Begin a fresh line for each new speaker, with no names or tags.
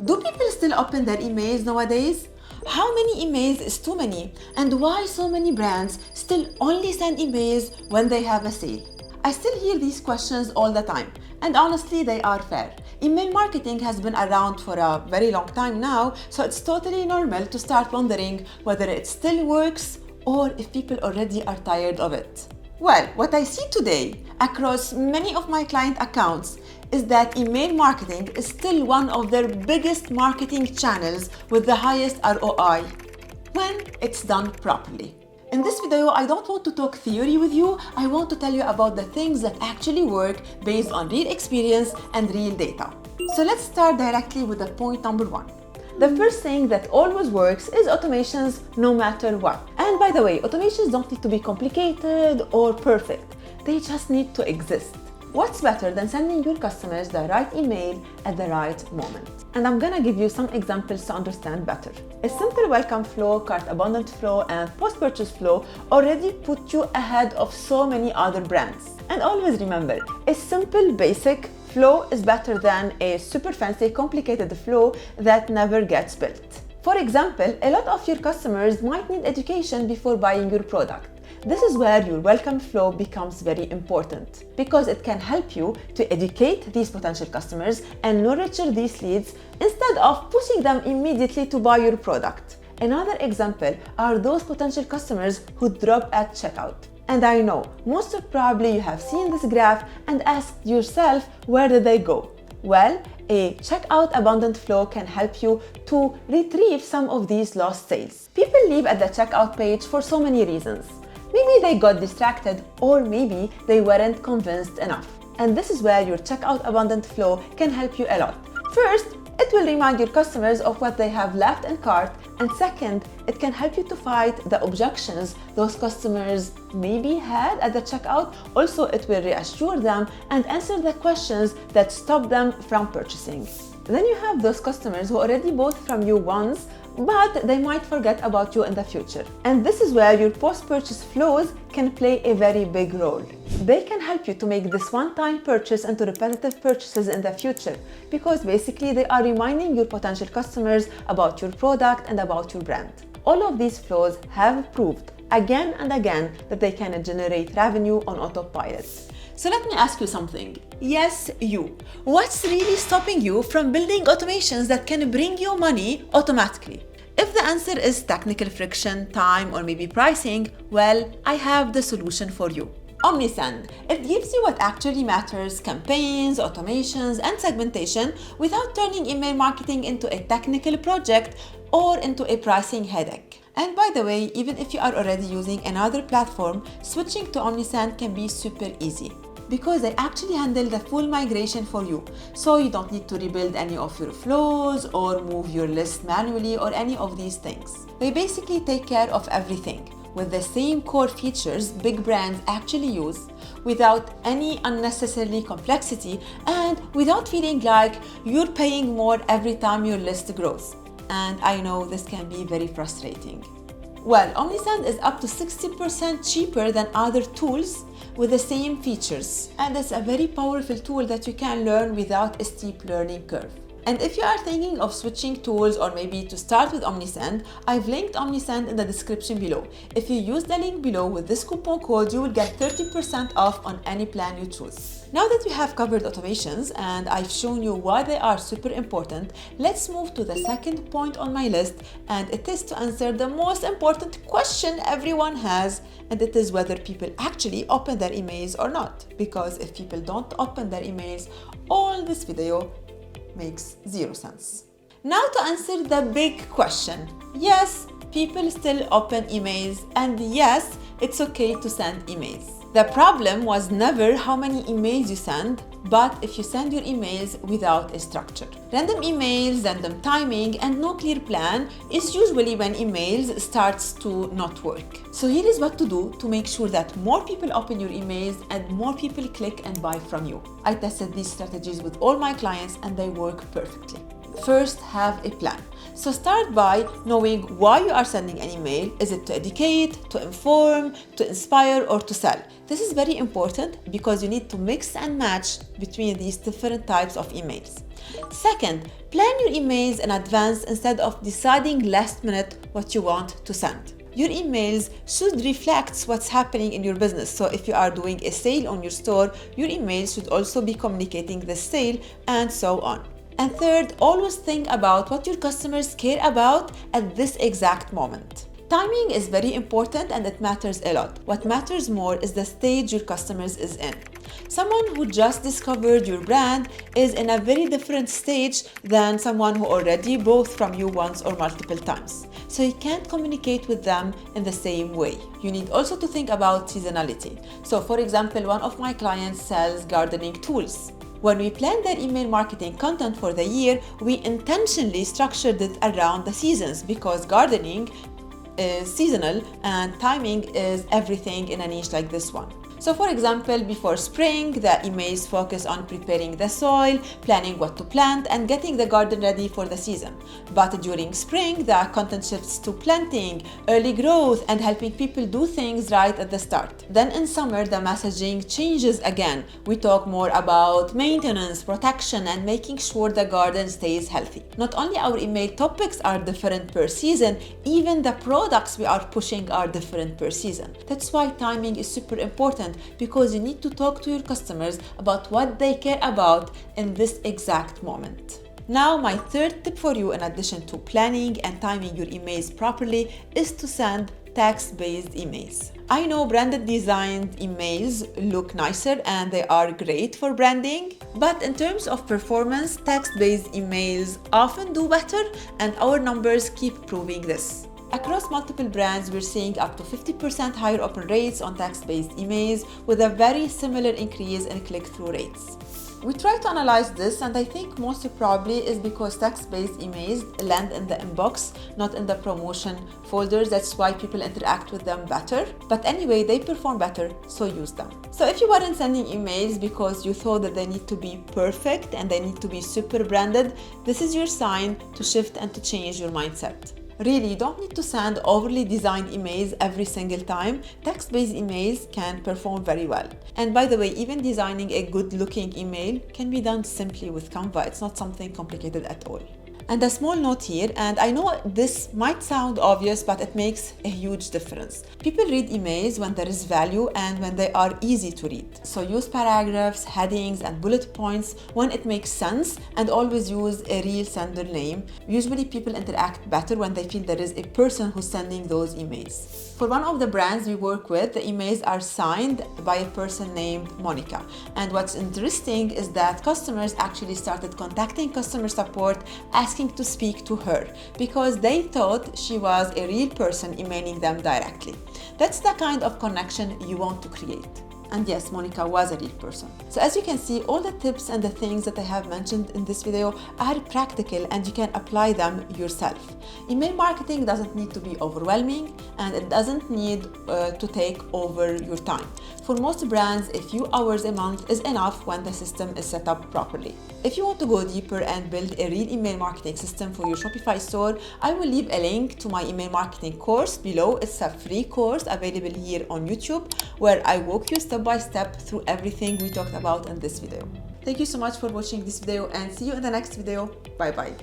Do people still open their emails nowadays? How many emails is too many? And why so many brands still only send emails when they have a sale? I still hear these questions all the time, and honestly, they are fair. Email marketing has been around for a very long time now, so it's totally normal to start wondering whether it still works or if people already are tired of it. Well, what I see today across many of my client accounts is that email marketing is still one of their biggest marketing channels with the highest ROI when it's done properly. In this video, I don't want to talk theory with you. I want to tell you about the things that actually work based on real experience and real data. So let's start directly with the point number one. The first thing that always works is automations no matter what. And by the way, automations don't need to be complicated or perfect. They just need to exist. What's better than sending your customers the right email at the right moment? And I'm gonna give you some examples to understand better. A simple welcome flow, cart abundant flow, and post-purchase flow already put you ahead of so many other brands. And always remember, a simple basic flow is better than a super fancy complicated flow that never gets built. For example, a lot of your customers might need education before buying your product. This is where your welcome flow becomes very important because it can help you to educate these potential customers and nurture these leads instead of pushing them immediately to buy your product. Another example are those potential customers who drop at checkout. And I know most of probably you have seen this graph and asked yourself, where did they go? Well, a checkout abundant flow can help you to retrieve some of these lost sales. People leave at the checkout page for so many reasons. Maybe they got distracted or maybe they weren't convinced enough. And this is where your checkout abundant flow can help you a lot. First, it will remind your customers of what they have left in cart, and second, it can help you to fight the objections those customers maybe had at the checkout. Also, it will reassure them and answer the questions that stop them from purchasing. Then you have those customers who already bought from you once, but they might forget about you in the future. And this is where your post-purchase flows can play a very big role. They can help you to make this one-time purchase into repetitive purchases in the future because basically they are reminding your potential customers about your product and about your brand. All of these flows have proved again and again that they can generate revenue on autopilot. So let me ask you something. Yes, you. What's really stopping you from building automations that can bring you money automatically? If the answer is technical friction, time, or maybe pricing, well, I have the solution for you. Omnisend. It gives you what actually matters, campaigns, automations, and segmentation without turning email marketing into a technical project or into a pricing headache. And by the way, even if you are already using another platform, switching to Omnisend can be super easy because they actually handle the full migration for you. So you don't need to rebuild any of your flows or move your list manually or any of these things. They basically take care of everything with the same core features big brands actually use without any unnecessary complexity and without feeling like you're paying more every time your list grows. And I know this can be very frustrating. Well, Omnisend is up to 60% cheaper than other tools with the same features. And it's a very powerful tool that you can learn without a steep learning curve. And if you are thinking of switching tools or maybe to start with Omnisend, I've linked Omnisend in the description below. If you use the link below with this coupon code, you will get 30% off on any plan you choose. Now that we have covered automations and I've shown you why they are super important, let's move to the second point on my list, and it is to answer the most important question everyone has, and it is whether people actually open their emails or not. Because if people don't open their emails, all this video makes zero sense. Now to answer the big question. Yes, people still open emails, and yes, it's okay to send emails. The problem was never how many emails you send, but if you send your emails without a structure. Random emails, random timing, and no clear plan is usually when emails starts to not work. So here is what to do to make sure that more people open your emails and more people click and buy from you. I tested these strategies with all my clients and they work perfectly. First, have a plan. So start by knowing why you are sending an email. Is it to educate, to inform, to inspire, or to sell? This is very important because you need to mix and match between these different types of emails. Second, plan your emails in advance instead of deciding last minute what you want to send. Your emails should reflect what's happening in your business. So if you are doing a sale on your store, your emails should also be communicating the sale and so on. And third, always think about what your customers care about at this exact moment. Timing is very important and it matters a lot. What matters more is the stage your customers is in. Someone who just discovered your brand is in a very different stage than someone who already bought from you once or multiple times. So you can't communicate with them in the same way. You need also to think about seasonality. So for example, one of my clients sells gardening tools. When we planned their email marketing content for the year, we intentionally structured it around the seasons because gardening is seasonal and timing is everything in a niche like this one. So for example, before spring, the emails focus on preparing the soil, planning what to plant, and getting the garden ready for the season. But during spring, the content shifts to planting, early growth, and helping people do things right at the start. Then in summer, the messaging changes again. We talk more about maintenance, protection, and making sure the garden stays healthy. Not only our email topics are different per season, even the products we are pushing are different per season. That's why timing is super important, because you need to talk to your customers about what they care about in this exact moment. Now, my third tip for you, in addition to planning and timing your emails properly, is to send text-based emails. I know branded designed emails look nicer and they are great for branding, but in terms of performance, text-based emails often do better, and our numbers keep proving this. Across multiple brands, we're seeing up to 50% higher open rates on text-based emails with a very similar increase in click-through rates. We try to analyze this, and I think most probably is because text-based emails land in the inbox, not in the promotion folders. That's why people interact with them better. But anyway, they perform better, so use them. So if you weren't sending emails because you thought that they need to be perfect and they need to be super branded, this is your sign to shift and to change your mindset. Really, you don't need to send overly designed emails every single time. Text-based emails can perform very well. And by the way, even designing a good-looking email can be done simply with Canva. It's not something complicated at all. And a small note here, and I know this might sound obvious, but it makes a huge difference. People read emails when there is value and when they are easy to read. So use paragraphs, headings, and bullet points when it makes sense, and always use a real sender name. Usually people interact better when they feel there is a person who's sending those emails. For one of the brands we work with, the emails are signed by a person named Monica. And what's interesting is that customers actually started contacting customer support asking to speak to her because they thought she was a real person emailing them directly. That's the kind of connection you want to create. And yes, Monica was a real person. So as you can see, all the tips and the things that I have mentioned in this video are practical and you can apply them yourself. Email marketing doesn't need to be overwhelming and it doesn't need to take over your time. For most brands, a few hours a month is enough when the system is set up properly. If you want to go deeper and build a real email marketing system for your Shopify store, I will leave a link to my email marketing course below. It's a free course available here on YouTube where I walk you step by step through everything we talked about in this video. Thank you so much for watching this video and see you in the next video. Bye bye.